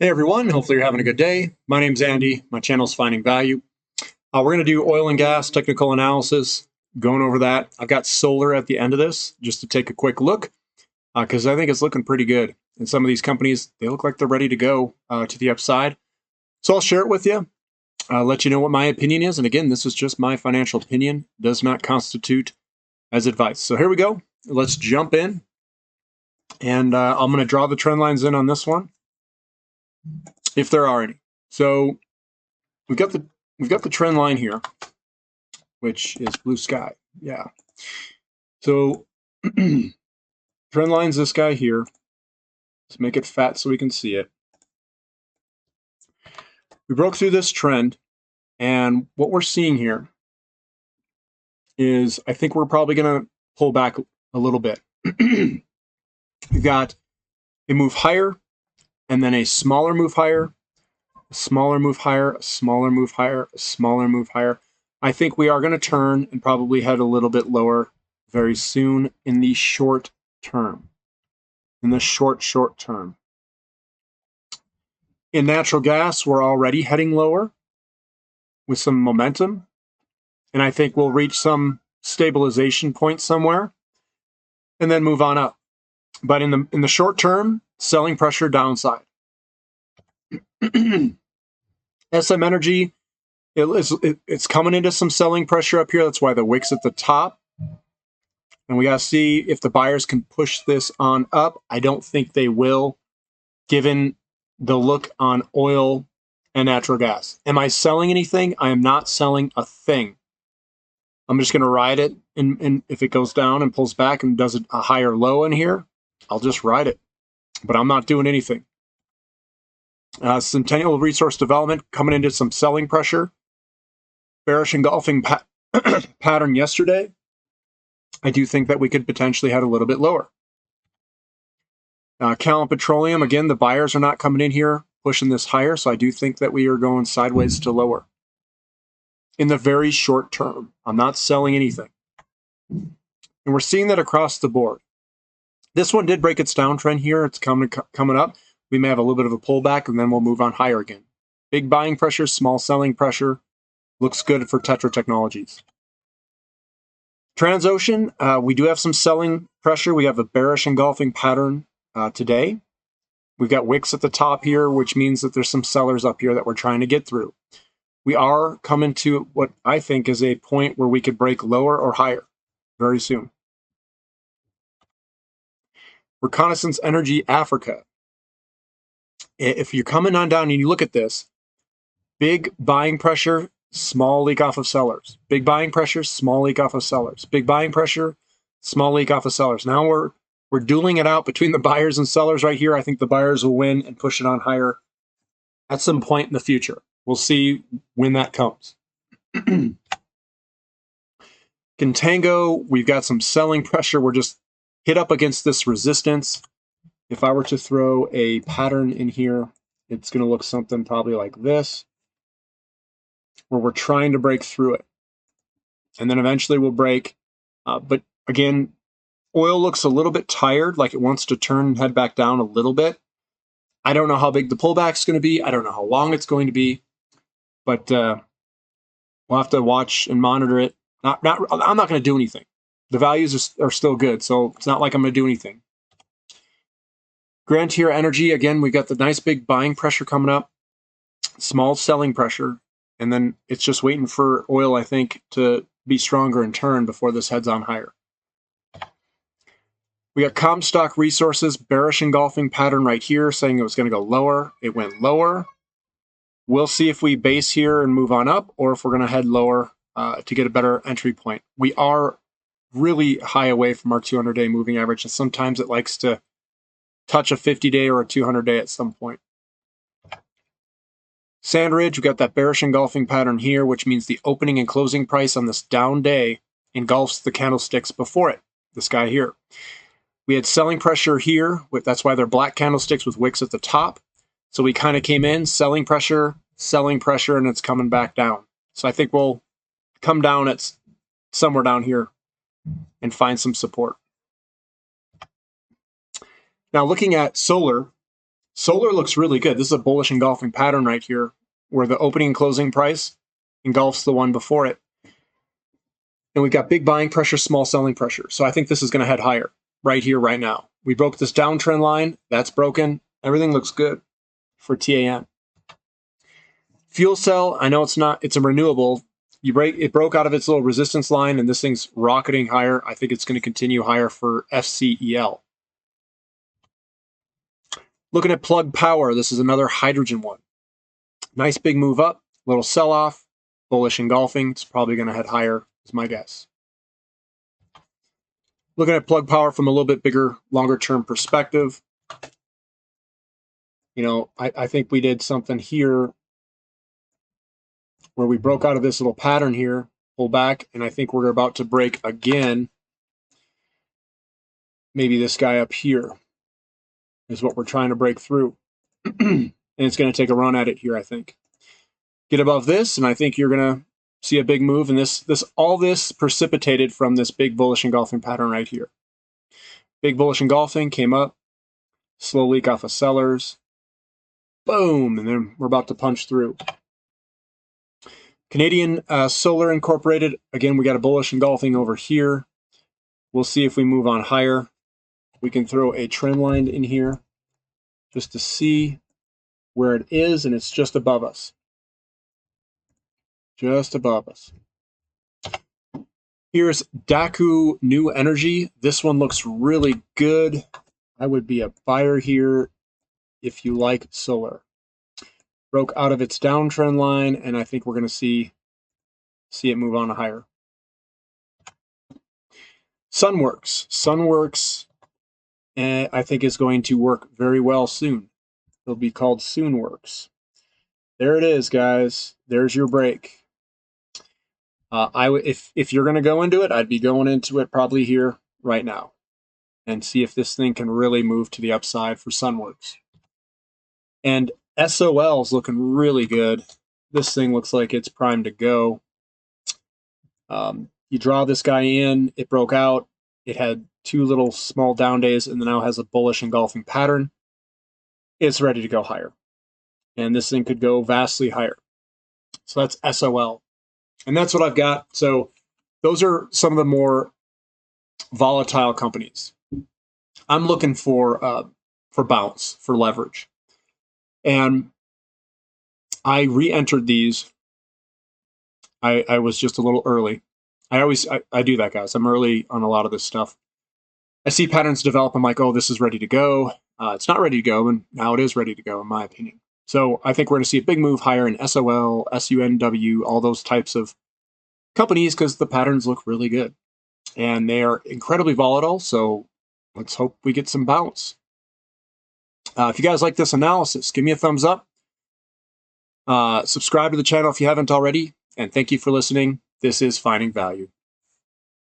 Hey everyone, hopefully you're having a good day. My name's Andy. My channel's Finding Value. We're going to do oil and gas technical analysis, going over that. I've got solar at the end of this just to take a quick look because I think it's looking pretty good. And some of these companies, they look like they're ready to go to the upside. So I'll share it with you, let you know what my opinion is. And again, this is just my financial opinion, does not constitute as advice. So here we go. Let's jump in. And I'm going to draw the trend lines in on this one, if there are any. So we've got the trend line here, which is blue sky. Yeah. So trend line's this guy here. Let's make it fat so we can see it. We broke through this trend, and what we're seeing here is I think we're probably going to pull back a little bit. We've got a move higher, and then a smaller move higher, a smaller move higher, a smaller move higher, a smaller move higher. I think we are going to turn and probably head a little bit lower very soon in the short term. In the short term. In natural gas, we're already heading lower with some momentum. And I think we'll reach some stabilization point somewhere and then move on up. But in the short term, selling pressure downside. SM Energy, it's coming into some selling pressure up here. That's why the wick's at the top. And we got to see if the buyers can push this on up. I don't think they will, given the look on oil and natural gas. Am I selling anything? I am not selling a thing. I'm just going to ride it. And if it goes down and pulls back and does a higher low in here, I'll just ride it. But I'm not doing anything. Centennial Resource Development coming into some selling pressure. Bearish engulfing pattern yesterday. I do think that we could potentially head a little bit lower. Callum Petroleum, again, the buyers are not coming in here pushing this higher, so I do think that we are going sideways to lower. In the very short term, I'm not selling anything. And we're seeing that across the board. This one did break its downtrend here. It's coming up. We may have a little bit of a pullback, and then we'll move on higher again. Big buying pressure, small selling pressure. Looks good for Tetra Technologies. Transocean, we do have some selling pressure. We have a bearish engulfing pattern today. We've got wicks at the top here, which means that there's some sellers up here that we're trying to get through. We are coming to what I think is a point where we could break lower or higher very soon. Reconnaissance Energy Africa. If you're coming on down and you look at this, big buying pressure, small leak off of sellers. Big buying pressure, small leak off of sellers. Big buying pressure, small leak off of sellers. Now we're dueling it out between the buyers and sellers right here. I think the buyers will win and push it on higher at some point in the future. We'll see when that comes. Contango, we've got some selling pressure. We're just hit up against this resistance. If I were to throw a pattern in here, it's going to look something probably like this, where we're trying to break through it. And then eventually we'll break. But again, oil looks a little bit tired, like it wants to turn and head back down a little bit. I don't know how big the pullback's going to be. I don't know how long it's going to be. But we'll have to watch and monitor it. I'm not going to do anything. The values are still good, so it's not like I'm going to do anything. Grand Tier Energy, again, we've got the nice big buying pressure coming up. Small selling pressure. And then it's just waiting for oil, I think, to be stronger and turn before this heads on higher. We got Comstock Resources, bearish engulfing pattern right here, saying it was going to go lower. It went lower. We'll see if we base here and move on up, or if we're going to head lower to get a better entry point. We are really high away from our 200-day moving average, and sometimes it likes to touch a 50-day or a 200-day at some point. Sandridge, we've got that bearish engulfing pattern here, which means the opening and closing price on this down day engulfs the candlesticks before it, this guy here. We had selling pressure here. That's why they're black candlesticks with wicks at the top. So we kind of came in, selling pressure, and it's coming back down. So I think we'll come down at somewhere down here and find some support. Now looking at solar, Solar looks really good. This is a bullish engulfing pattern right here, where the opening and closing price engulfs the one before it. And we've got big buying pressure, small selling pressure. So I think this is going to head higher right here, right now. We broke this downtrend line. That's broken. Everything looks good for TAN. Fuel cell, I know it's not, it's a renewable. It broke out of its little resistance line, and this thing's rocketing higher. I think it's going to continue higher for FCEL. Looking at Plug Power, this is another hydrogen one. Nice big move up, little sell-off, bullish engulfing. It's probably going to head higher, is my guess. Looking at Plug Power from a little bit bigger, longer-term perspective. You know, I think we did something here where we broke out of this little pattern here, pull back, and I think we're about to break again. Maybe this guy up here is what we're trying to break through. And it's going to take a run at it here, I think. Get above this, and I think you're going to see a big move. And all this precipitated from this big bullish engulfing pattern right here. Big bullish engulfing came up, slow leak off of sellers. Boom, and then we're about to punch through. Canadian Solar Incorporated, again, we got a bullish engulfing over here. We'll see if we move on higher. We can throw a trend line in here just to see where it is, and it's just above us. Just above us. Here's Daku New Energy. This one looks really good. I would be a buyer here if you like solar. Broke out of its downtrend line, and I think we're going to see it move on higher. Sunworks, I think is going to work very well soon. It'll be called Soonworks. There it is, guys. There's your break. If you're going to go into it, I'd be going into it probably here right now and see if this thing can really move to the upside for Sunworks. And SOL's looking really good. This thing looks like it's primed to go. You draw this guy in, it broke out. It had two little small down days and now has a bullish engulfing pattern. It's ready to go higher. And this thing could go vastly higher. So that's SOL. And that's what I've got. So those are some of the more volatile companies. I'm looking for bounce, for leverage. And I re-entered these. I was just a little early. I do that, guys. I'm early on a lot of this stuff. I see patterns develop. I'm like, oh, this is ready to go. It's not ready to go, and now it is ready to go, in my opinion. So I think we're going to see a big move higher in SOL, SUNW, all those types of companies because the patterns look really good. And they are incredibly volatile, so let's hope we get some bounce. If you guys like this analysis, give me a thumbs up. Subscribe to the channel if you haven't already. And thank you for listening. This is Finding Value.